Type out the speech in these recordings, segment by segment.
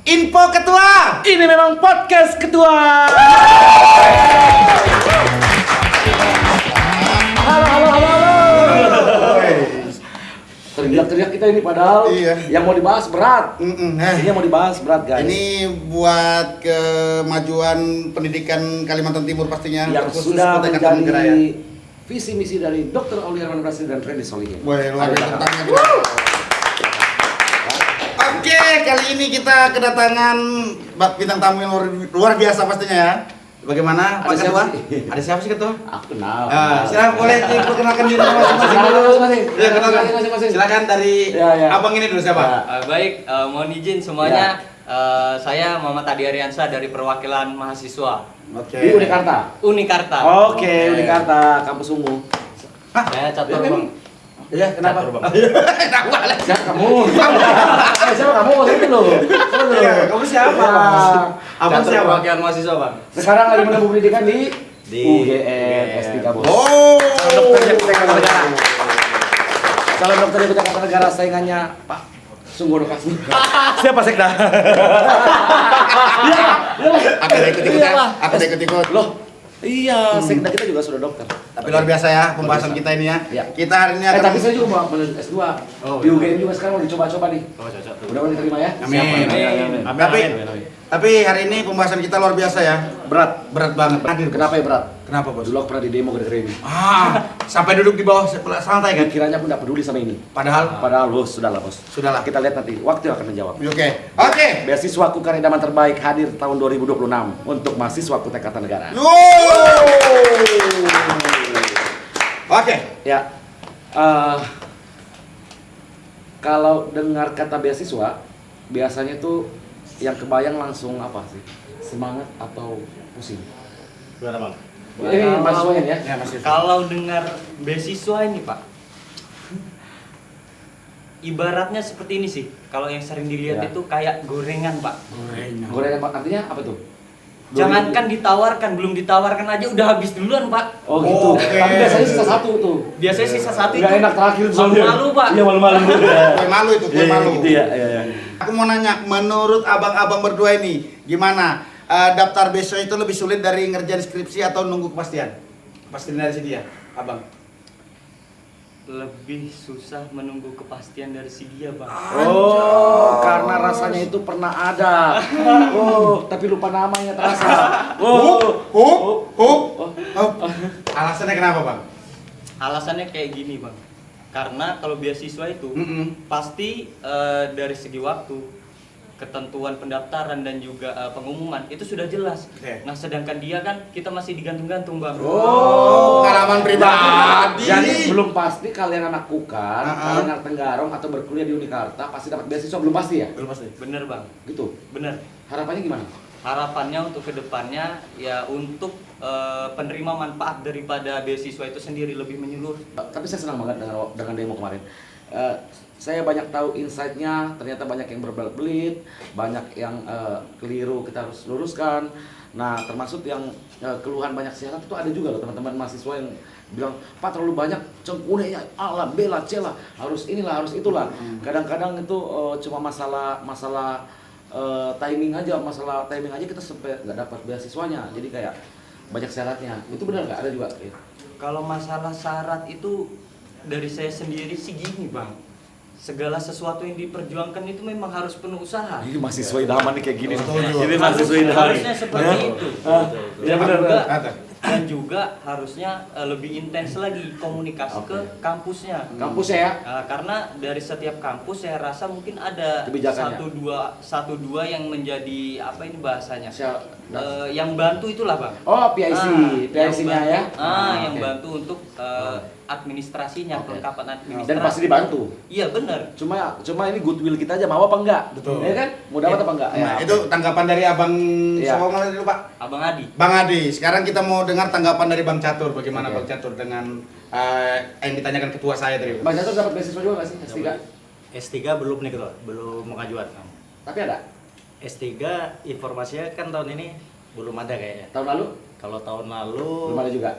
Info Ketua. Ini memang podcast ketua. Halo. Teriak-teriak kita ini padahal yang mau dibahas berat. Ini yang mau dibahas berat, guys. Ini buat kemajuan pendidikan Kalimantan Timur pastinya. Yang khusus sudah Kota Kartanegara menjadi ya. visi misi dari Dr. Aulia Herman Brasil dan Freddy Solihin. Wah, luar biasa. Oke, kali ini kita kedatangan bintang tamu yang luar biasa pastinya ya. Bagaimana Pak Ketua? Ada siapa sih Ketua? Aku kenal. Silakan boleh diperkenalkan diri masing-masing. Ya, kenalkan masing-masing. Silakan dari abang ini dulu siapa? Baik, mohon izin semuanya. Saya Muhammad Adi Ariansyah dari perwakilan mahasiswa. Oke. Di Unikarta. Unikarta. Oke, Unikarta, kampus ungu. Saya catur bang. Iya, kenapa? Siapa kamu? Siapa kamu? Itu loh. Kamu siapa? Abang Catur siapa? perwakilan mahasiswa bang. Sekarang lagi menempuh pendidikan di UGM S3 Bos. Dokternya Kutai Kartanegara. Calon dokternya Kutai Kartanegara saingannya Pak Sungguh Kasih. Siapa Sekda? Aku ada ikut-ikut. Loh, iya, Sekda kita juga sudah dokter. Tapi luar biasa ya pembahasan kita ini ya. Iya. Kita hari ini akan Tapi saya juga mau menuju S2. Di UGM juga sekarang mau dicoba-coba nih. Cocok tuh. Mudah-mudahan diterima ya. Amin. Tapi hari ini pembahasan kita luar biasa ya. Berat banget. Kenapa ya berat? Kenapa, Bos? Dulu aku pernah di demo gara-gara ini. Sampai duduk di bawah santai kan? Pikirannya pun tidak peduli sama ini. Padahal Bos, sudahlah bos. Sudahlah. Kita lihat nanti, waktu yang akan menjawab. Oke. Beasiswa Karyawan terbaik hadir tahun 2026 untuk mahasiswa Kutai Kartanegara. Oke. Ya, kalau dengar kata beasiswa, biasanya tuh yang kebayang langsung apa sih? Semangat atau pusing? Gimana bang? Ini mahasiswanya ya? Ya, Mas Yusuf. Kalau dengar beasiswa ini pak, ibaratnya seperti ini sih. Kalau yang sering dilihat Ya. itu kayak gorengan pak. Gorengan artinya apa tuh? Jangankan ditawarkan, belum ditawarkan aja udah habis duluan pak. Oh gitu. Oke. Tapi biasanya sisa satu tuh. Biasanya sisa satu itu Nggak enak terakhir malu pak. Iya malu-malu. Kue malu itu, kue malu. Gitu ya. Iya. Aku mau nanya, menurut abang-abang berdua ini, gimana? Daftar beasiswa itu lebih sulit dari ngerjain skripsi atau nunggu kepastian? Kepastian dari si dia, abang. Lebih susah menunggu kepastian dari si dia bang. Oh, karena rasanya itu pernah ada. Oh, tapi lupa namanya terasa. Alasannya kenapa, Bang? Alasannya kayak gini bang. Karena kalau beasiswa itu pasti dari segi waktu, ketentuan pendaftaran dan juga pengumuman itu sudah jelas. Oke. Nah sedangkan dia kan kita masih digantung-gantung bang. Pengalaman pribadi. Jadi belum pasti kalian anak Kukan, kalian anak Tenggarong atau berkuliah di Unikarta pasti dapat beasiswa, belum pasti ya? Belum pasti. Bener bang. Gitu. Bener. Harapannya gimana? Harapannya untuk kedepannya ya untuk penerima manfaat daripada beasiswa itu sendiri lebih menyeluruh. Tapi saya senang banget dengan demo kemarin. Saya banyak tahu insight-nya, ternyata banyak yang berbelit, banyak yang keliru kita harus luruskan. Nah, termasuk yang keluhan banyak syarat itu ada juga loh teman-teman mahasiswa yang bilang, Pak terlalu banyak cengkunenya, A lah, B lah, C lah, harus inilah, harus itulah. Kadang-kadang itu cuma masalah timing aja kita sampai nggak dapat beasiswanya. Jadi kayak banyak syaratnya. Itu benar nggak? Ada juga? Kalau masalah syarat itu dari saya sendiri sih gini bang. Segala sesuatu yang diperjuangkan itu memang harus penuh usaha. Ini mahasiswa idaman nih kayak gini. Ini mahasiswa idaman. Harusnya seperti itu. Ya benar. Dan juga harusnya lebih intens lagi komunikasi ke kampusnya. Kampusnya ya? Karena dari setiap kampus saya rasa mungkin ada Kebijakannya. satu dua yang menjadi apa ini bahasanya? Nah. Yang bantu itulah bang. Oh PIC-nya ya? Yang oke. bantu untuk administrasinya, Oke. kelengkapan administrasi. Dan pasti dibantu. Iya benar. Cuma ini goodwill kita aja, mau apa enggak? Betul. Ya kan? Mau dapat apa enggak? Nah, itu tanggapan dari Abang Iya. siapa ngomong dulu, Pak? Abang Adi. Bang Adi, sekarang kita mau dengar tanggapan dari Bang Catur. Bagaimana Oke. Bang Catur dengan yang ditanyakan ketua saya tadi? Bang Jatuh dapat beasiswa juga nggak sih? S3? S3 belum nih ketua, belum mengajukan. Tapi ada? S3 informasinya kan tahun ini belum ada kayaknya. Tahun lalu? Kalau tahun lalu Belum ada juga?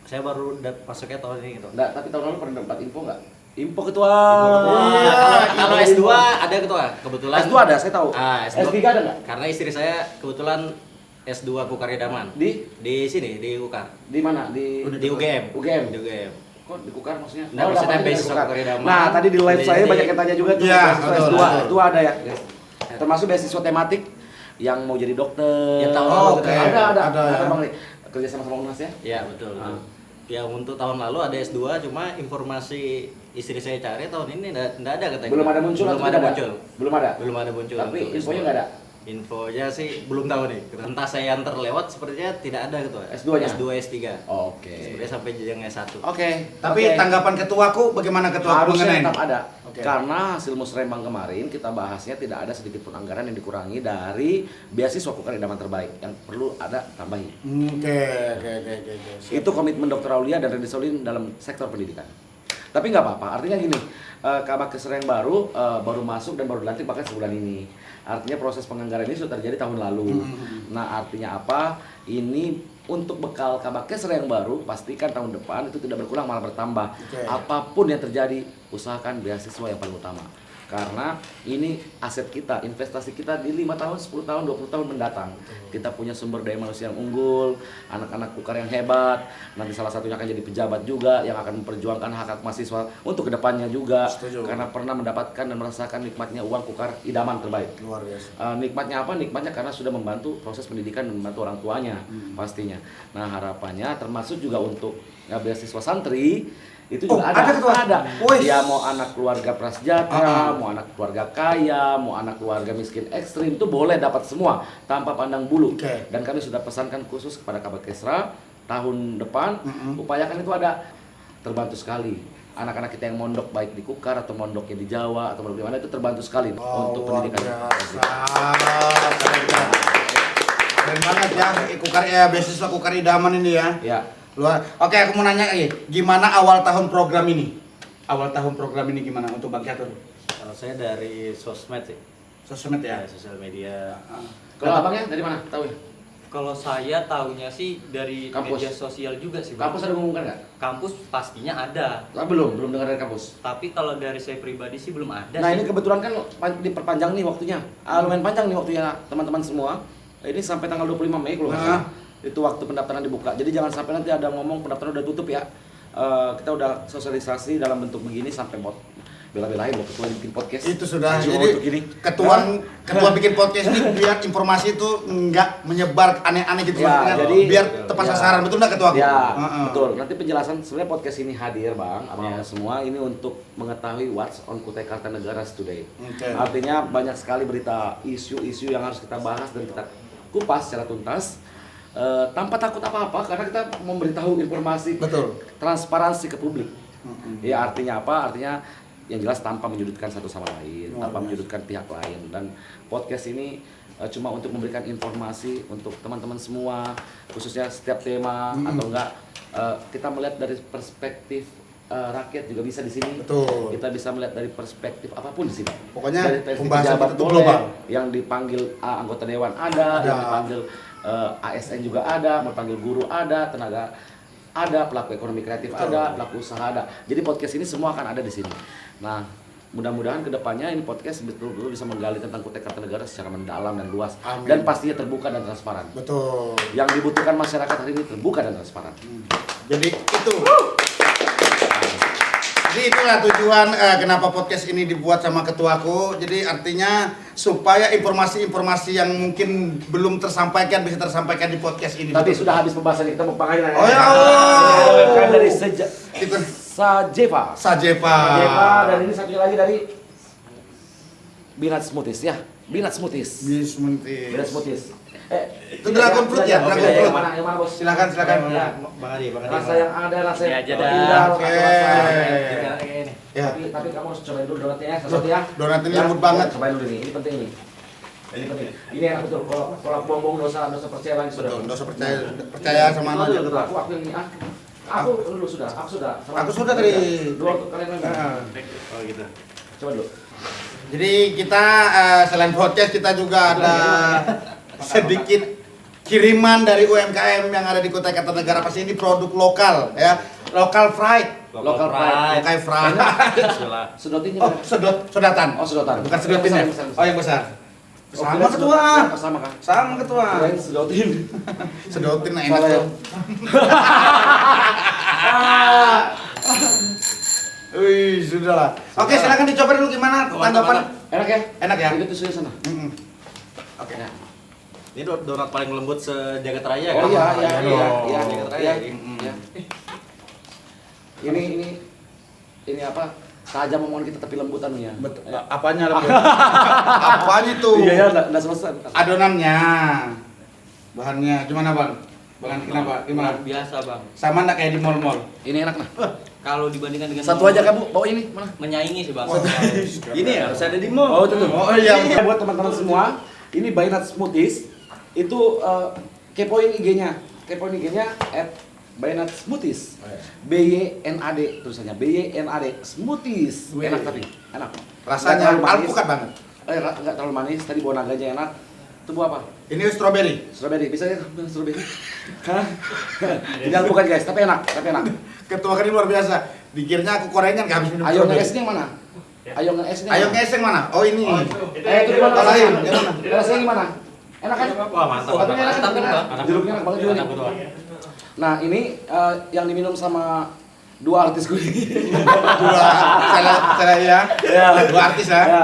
saya baru masuknya tahun ini gitu. Enggak, tapi tahun lalu pernah dapat info nggak? Info ketua. Iya, kalau S2 ada ketua, kebetulan. S2 ada, saya tahu. S2 S3 ada nggak? Karena istri saya kebetulan S2 Kukar Idaman. Di sini, di Kukar. Di mana? Di UGM. UGM. Di UGM. Kok di Kukar maksudnya? Nggak, maksudnya dapatnya dari beasiswa Kukar. Kukar Idaman. Nah, tadi di live saya Jadi- banyak yang tanya juga tuh Iya, beasiswa betul, S2. betul. Itu ada ya. Termasuk beasiswa tematik yang mau jadi dokter. Ya, tahu. Oh, oke. Ada ya. Bang Ri. Kerja sama UNAS ya? Ya, betul. Ah. Ya untuk tahun lalu ada S2, cuma informasi istri saya cari tahun ini nggak ada katanya. Belum ada muncul Belum atau ada tidak muncul. Belum ada. Belum ada muncul. Tapi untuk infonya S2. nggak ada. Infonya sih belum tahu nih. Entah saya yang terlewat sepertinya tidak ada gitu. S2-nya? S2, S3. Oke. Sebenarnya sampai jenjang S1. Oke. Tapi Oke. tanggapan ketuaku bagaimana ketua Harusnya mengenai tetap ini? ada. Oke. Karena hasil musrembang kemarin kita bahasnya tidak ada sedikit pun anggaran yang dikurangi dari beasiswa Kukar Idaman terbaik yang perlu ada tambahin. Oke. Siap. Itu komitmen Dr. Aulia dan Randy Solin dalam sektor pendidikan. Tapi nggak apa-apa, artinya gini, Kabakes yang baru masuk dan baru dilantik bahkan sebulan ini. Artinya proses penganggaran ini sudah terjadi tahun lalu. Nah artinya apa? Ini untuk bekal Kabakes yang baru, pastikan tahun depan itu tidak berkurang malah bertambah. Oke. Apapun yang terjadi, usahakan beasiswa yang paling utama. Karena ini aset kita, investasi kita di 5 tahun, 10 tahun, 20 tahun mendatang. Kita punya sumber daya manusia yang unggul, anak-anak Kukar yang hebat, nanti salah satunya akan jadi pejabat juga yang akan memperjuangkan hak-hak mahasiswa untuk kedepannya juga. Setuju. Karena pernah mendapatkan dan merasakan nikmatnya uang Kukar Idaman terbaik. Luar biasa. Nikmatnya apa? Nikmatnya karena sudah membantu proses pendidikan dan membantu orang tuanya pastinya. Nah harapannya termasuk juga untuk beasiswa santri itu Oh, juga ada ketua? ada. Wih. Dia mau anak keluarga prasejahtera, mau anak keluarga kaya, mau anak keluarga miskin ekstrim itu boleh dapat semua tanpa pandang bulu. Oke. Dan kami sudah pesankan khusus kepada Kabakesra tahun depan upayakan itu ada, terbantu sekali. Anak-anak kita yang mondok baik di Kukar atau mondoknya di Jawa atau mondok di mana itu terbantu sekali untuk luar pendidikan. biasa. Keren banget ya, Kukar beasiswa Kukar Idaman ini ya. Ya. Luar. Oke, aku mau nanya lagi, gimana awal tahun program ini? Awal tahun program ini gimana untuk Bang Catur? Kalau saya dari sosmed sih. Sosmed ya. Sosial media. Kalau abangnya dari mana? Tahu ya? Kalau saya tahunya sih dari Kampus. media sosial juga sih, Bang. Kampus ada ngomongkan nggak? Kampus pastinya ada. Belum dengar dari kampus. Tapi kalau dari saya pribadi sih belum ada Nah sih. ini kebetulan kan diperpanjang nih waktunya. Lumayan panjang nih waktunya teman-teman semua. Ini sampai tanggal 25 Mei kalau nggak salah. Itu waktu pendaftaran dibuka. Jadi jangan sampai nanti ada ngomong pendaftaran udah tutup ya. Kita udah sosialisasi dalam bentuk begini sampai buat bela-belain buat ketua bikin podcast. Itu sudah. Cuma Jadi untuk gini. ketua bikin podcast ini biar informasi itu nggak menyebar aneh-aneh gitu Ya, maksudnya, jadi- biar tepat ya. sasaran, betul nggak ketua? Ya, Heeh. betul. Nanti penjelasan sebenarnya podcast ini hadir, Bang, abang-abang semua ini untuk mengetahui what's on Kutai Kartanegara today. Oke. Artinya banyak sekali berita isu-isu yang harus kita bahas dan kita kupas secara tuntas. Tanpa takut apa-apa karena kita memberitahu informasi Betul. transparansi ke publik. Ya artinya apa? Artinya yang jelas tanpa menyudutkan satu sama lain, Oh, tanpa yes. menyudutkan pihak lain. Dan podcast ini cuma untuk memberikan informasi untuk teman-teman semua, khususnya setiap tema atau enggak kita melihat dari perspektif rakyat juga bisa di sini. Betul. Kita bisa melihat dari perspektif apapun di sini. Pokoknya dari perspektif pembahasan pejabat kita tuh boleh, global. yang dipanggil anggota dewan ada, yang dipanggil ASN juga ada, mau panggil guru ada, tenaga ada, pelaku ekonomi kreatif ada, pelaku usaha ada. Jadi podcast ini semua akan ada di sini. Nah, mudah-mudahan kedepannya ini podcast betul-betul bisa menggali tentang Kutai Kartanegara secara mendalam dan luas. Amin. Dan pastinya terbuka dan transparan. Betul. Yang dibutuhkan masyarakat hari ini terbuka dan transparan. Jadi itu. Jadi itulah tujuan kenapa podcast ini dibuat sama ketuaku. Jadi artinya supaya informasi-informasi yang mungkin belum tersampaikan bisa tersampaikan di podcast ini. Tapi Betul. sudah habis pembahasan kita mau panggil. Oh ya. Kan dari Itu Sajepa. Sajepa. Sajepa dan ini satunya lagi dari Binat Smoothies ya. Binat Smoothies. Bismunti. Binat Smoothies. Itu Dragon Fruit ya? Dragon Fruit. Yang mana? Yang mana, Bos? Silakan. Ya. Bang Adi, Rasa yang ada, rasa Ini yang aja dah. indah, Oke. rasa- ini. Ya. Tapi kamu harus cobain dulu donatnya ya, satu ya. Donat ini Ya, lembut banget. ya, cobain dulu ini penting ini. Ini penting. Ini enak betul. Kalau bohong dosa percaya lagi sudah. Betul, dosa percaya sama Itu aja. aja, Ketua. Aku yang ini ah. Aku dulu sudah, aku sudah. Aku sudah tadi. Dua untuk kalian lagi. Oh gitu. Coba dulu. Jadi kita selain podcast kita juga ada sedikit kiriman dari UMKM yang ada di Kutai Kartanegara. Pasti ini produk lokal ya, lokal fried. Local pride. Lokai Fra. Sulah. Sedotinnya Oh, sedatan. Oh, sedotan. Bukan sedotin ya? Yang besar, Oh, yang besar. Oh, Sama kira ketua. sedot- Sama kan? Sama ketua. Kirain sedotin. Sedotin enak Salah ya. tuh. Wih, sudahlah. Oke, silakan dicoba dulu gimana tanggapan. Enak ya? Enak ya? Itu sudah sana. Mm-mm. Oke. Ya. Ini donat paling lembut sejagat raya Oh kan? iya, iya, Aduh. iya, iya, Jagat iya. raya. Iya. Ini apa? Tajam omongan kita tapi lembutan ya. Betul. Apanya lembut? Apanya tuh? Iya ya, enggak selesai. Adonannya. Bahannya gimana, Bang? Bahan kenapa? Gimana? Luar biasa bang. Sama enggak kayak di mall-mall? Ini enak nah. Kalau dibandingkan dengan Satu aja kamu bawa ini mana? menyaingi sih bang. Ini ya harus ada di mall. Oh, itu tuh. Oh, iya. Buat teman-teman semua, ini By Nut Smoothies. Itu kepoin IG-nya. Kepoin IG-nya @By Nut Smoothies. BYNAD tulisannya. BYNAD Smoothies. Wih. Enak tapi, enak. Rasanya Nggak terlalu manis. alpukat banget. Enggak terlalu manis. Tadi bawa naganya enak. Itu buah apa? Ini strawberry. Strawberry. Bisa ya strawberry? Hah? Ini alpukat guys, tapi enak, tapi enak. Ketua kan ini luar biasa. Dikirnya aku Koreanya nggak habis minum Ayo strawberry. nge-esnya yang mana? Ayo nge-esnya Ayo yang mana? ngeseng mana? Oh ini. Itu gimana Oh, lain. rasanya? Yang mana? Rasanya gimana? Enak kan? Wah, mantap. Tapi enak kan? Mantap, Enak. Bang. Jeruknya enak banget juga nih. Mantap, betul. Nah ini yang diminum sama dua artis gue. Dua saya ya. Dua artis ya. Ya.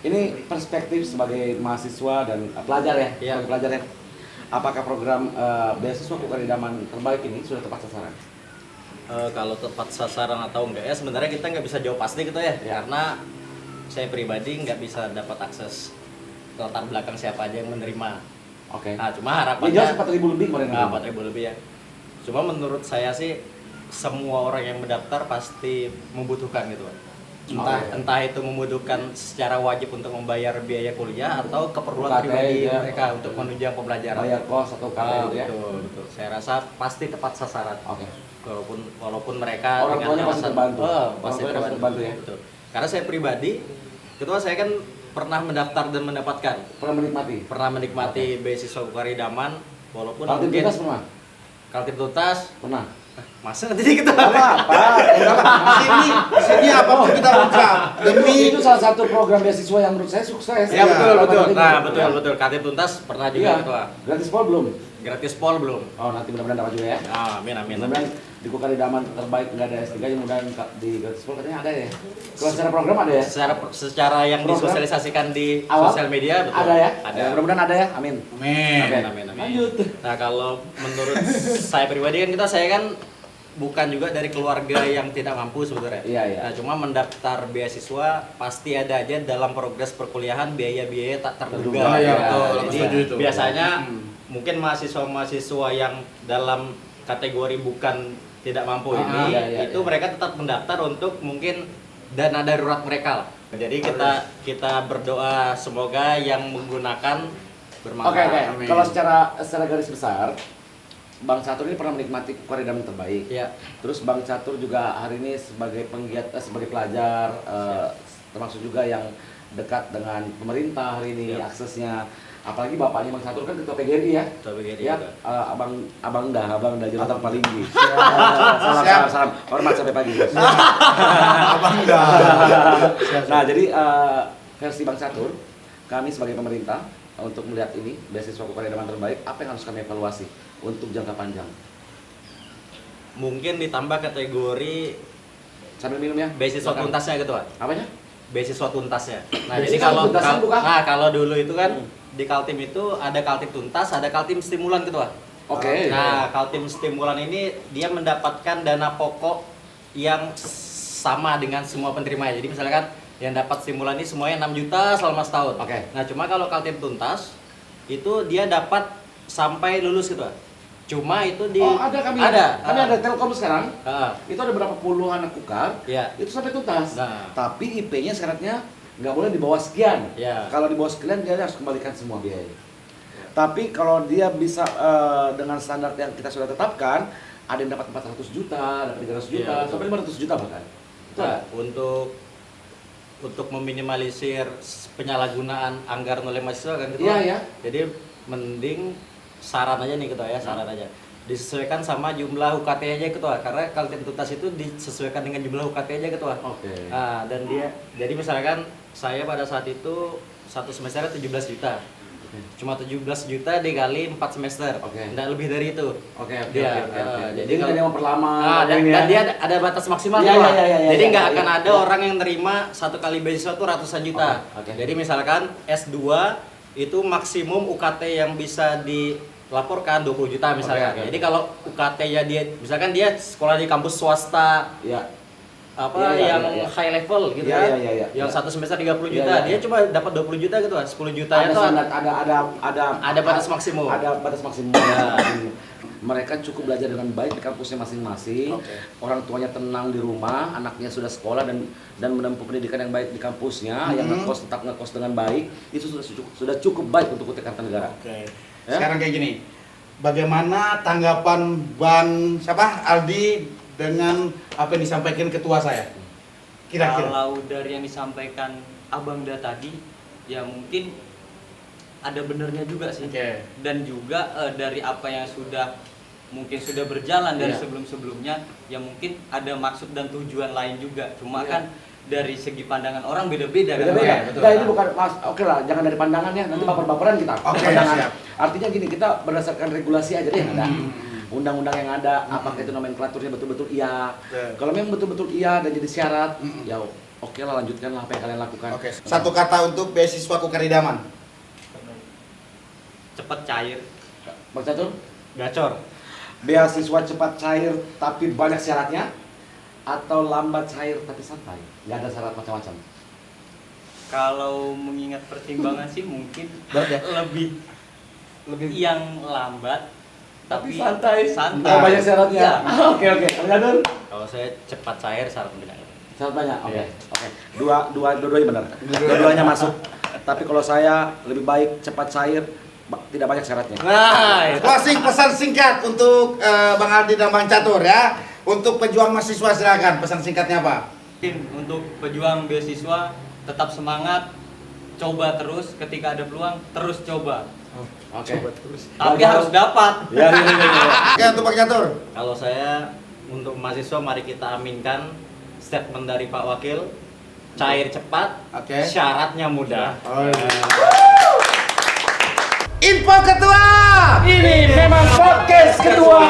Ini perspektif sebagai mahasiswa dan pelajar ya, Iya. sebagai pelajar ya. Apakah program beasiswa Kekaryaman terbaik ini sudah tepat sasaran? Kalau tepat sasaran atau enggak ya sebenarnya kita nggak bisa jawab pasti gitu ya, Ya. karena saya pribadi nggak bisa dapat akses latar belakang siapa aja yang menerima. Oke. Nah cuma Ini harapannya jelas 4.000 lebih kemarin. nah, 4.000 lebih ya. Cuma menurut saya sih semua orang yang mendaftar pasti membutuhkan gitu Pak. Entah itu membutuhkan secara wajib untuk membayar biaya kuliah atau keperluan UKT, pribadi ya. mereka untuk menunjang pembelajaran. Bayar kos atau KPU ya. Betul, betul. Saya rasa pasti tepat sasaran. Oke. Walaupun mereka Orang tuanya pasti terbantu. Oh, Orang pasti tuanya pasti terbantu. terbantu ya. Betul. Karena saya pribadi, ketua saya kan pernah mendaftar dan mendapatkan, Pernah menikmati. menikmati beasiswa Kekaryaman, walaupun Kalau mungkin tuntas pernah? Kaltim tuntas, Pernah. masa nanti kita Apa? Sini apapun kita buka demi Itu salah satu program beasiswa yang menurut saya sukses. Ya betul betul. Nah Ya. betul Kaltim tuntas pernah juga Iya. ketua. Gratis pol belum? Gratis pol belum? Oh nanti mudah-mudahan dapat juga ya. Ah, amin amin. Mudah-mudahan di Kekaryaman terbaik nggak ada S3 nya, mudah-mudahan di gratis pol katanya ada ya. Kalau secara program ada ya? Secara yang Program? disosialisasikan di Awal? sosial media betul. Ada ya? Ada. Mudah-mudahan ada ya. Amin. Amin. Oke. Amin, amin. Lanjut. Nah kalau menurut saya pribadi kan saya kan bukan juga dari keluarga yang tidak mampu sebenarnya. Iya, iya. Nah cuma mendaftar beasiswa pasti ada aja dalam progres perkuliahan biaya-biaya tak terduga. Terduga, iya, Gitu. betul. Aku Jadi setuju itu. biasanya mungkin mahasiswa-mahasiswa yang dalam kategori bukan tidak mampu ini iya, iya, itu iya. mereka tetap mendaftar untuk mungkin dana darurat mereka lah. Jadi kita berdoa semoga yang menggunakan bermanfaat. Oke. Amin. Kalau secara garis besar, Bang Catur ini pernah menikmati Kekaryaman terbaik. Ya. Terus Bang Catur juga hari ini sebagai penggiat, sebagai pelajar, termasuk juga yang dekat dengan pemerintah hari ini Siap. aksesnya. Apalagi bapaknya Bang Catur kan ketua PGRI ya. Ketua PGRI Ya, juga. abang dah Jonathan Palinggi. Salam, hormat sampai pagi. abang dah. Nah, jadi versi Bang Catur, kami sebagai pemerintah untuk melihat ini beasiswa Kekaryaman terbaik, apa yang harus kami evaluasi untuk jangka panjang? Mungkin ditambah kategori Sambil minum ya. beasiswa Makan. tuntasnya gitu Pak. Apanya? Beasiswa tuntasnya. Nah, Beasiswa jadi kalau tuntasnya bukan? kalau dulu itu kan di Kaltim itu ada Kaltim tuntas, ada Kaltim stimulan gitu Pak. Oke. Nah, Kaltim stimulan ini dia mendapatkan dana pokok yang sama dengan semua penerimanya. Jadi misalkan yang dapat stimulan ini semuanya 6 juta selama setahun. Oke. Nah, cuma kalau Kaltim tuntas itu dia dapat sampai lulus gitu Pak. Cuma itu di Oh, ada kami. Ada. Kami ada Telkom sekarang. Ah, Itu ada berapa puluh anak ukar. Iya. Itu sampai tuntas. Nah. Tapi IP-nya syaratnya nggak boleh di bawah sekian. Iya. Kalau di bawah sekian dia harus kembalikan semua biaya. Tapi kalau dia bisa dengan standar yang kita sudah tetapkan, ada yang dapat 400 juta, dapat 300 juta, Iya, betul. sampai 500 juta bahkan. Itu Nah, ada. untuk meminimalisir penyalahgunaan anggaran oleh mahasiswa kan gitu. Iya, iya. Jadi mending saran aja nih ketua ya, saran aja. disesuaikan sama jumlah UKT aja ketua, karena kalau tuntas itu disesuaikan dengan jumlah UKT aja ketua. Oke. Nah, dan dia jadi misalkan saya pada saat itu satu semester 17 juta. Cuma 17 juta dikali 4 semester. Oke. Nggak lebih dari itu. Oke. Dia, Jadi nggak ada yang memperlama. dan dia ada batas maksimal Iya, Pak. iya, iya, iya, Jadi iya, nggak iya. akan ada orang yang nerima satu kali beasiswa tuh ratusan juta. Oke. Jadi misalkan S2 itu maksimum UKT yang bisa dilaporkan 20 juta misalkan. Oke. Jadi kalau UKT-nya dia misalkan dia sekolah di kampus swasta Ya. apa Iya, yang iya. high level gitu Iya, kan. iya, iya, iya. Yang satu semester 30 Iya, juta, iya, dia iya. cuma dapat 20 juta gitu kan. 10 juta Ada itu standar, ada batas maksimum. Ada batas maksimum. Ya. Mereka cukup belajar dengan baik di kampusnya masing-masing. Oke. Orang tuanya tenang di rumah, anaknya sudah sekolah dan menempuh pendidikan yang baik di kampusnya, yang ngekos tetap ngekos dengan baik, itu sudah cukup baik untuk UT Kartanegara. Oke. Ya? Sekarang kayak gini. Bagaimana tanggapan Bang Aldi dengan apa yang disampaikan ketua saya? Kira-kira. Kalau dari yang disampaikan Abang Da tadi, ya mungkin ada benernya juga sih. Oke. Dan juga dari apa yang mungkin sudah berjalan dari Iya. sebelum-sebelumnya, ya mungkin ada maksud dan tujuan lain juga. Cuma Iya. kan dari segi pandangan orang beda-beda kan. Beda-beda. Betul. Nah, ini bukan mas. Oke lah, jangan dari pandangan ya. Nanti baper-baperan kita. Oke, Pandangan. siap. Artinya gini, kita berdasarkan regulasi aja deh yang ada. Undang-undang yang ada, apakah itu nomenklaturnya betul-betul iya. Oke. Kalau memang betul-betul iya dan jadi syarat, ya oke lah, lanjutkanlah apa yang kalian lakukan. Oke. Satu kata untuk beasiswa Kukaridaman. Cepat cair. Bang Catur, Gacor. beasiswa cepat cair tapi banyak syaratnya, atau lambat cair tapi santai, nggak ada syarat macam-macam. Kalau mengingat pertimbangan sih mungkin Berat ya? lebih yang lambat tapi santai. santai. Oh, banyak syaratnya. Iya. Oke. Bang Catur, Kalau saya cepat cair syarat tidak. syarat banyak. Oke. Iya. Oke. Dua-duanya benar. Dua-duanya masuk. Tapi kalau saya lebih baik cepat cair, tidak banyak syaratnya. Nah, itu. Closing pesan singkat untuk Bang Aldi dan Bang Catur ya. Untuk pejuang mahasiswa silakan pesan singkatnya apa? Mungkin untuk pejuang beasiswa tetap semangat, coba terus, ketika ada peluang terus coba. Oke. Tapi harus dapat. Ya. Oke, untuk Bang Catur. Kalau saya untuk mahasiswa mari kita aminkan statement dari Pak Wakil, cair cepat, Oke. syaratnya mudah. Info ketua. Ini memang podcast kedua.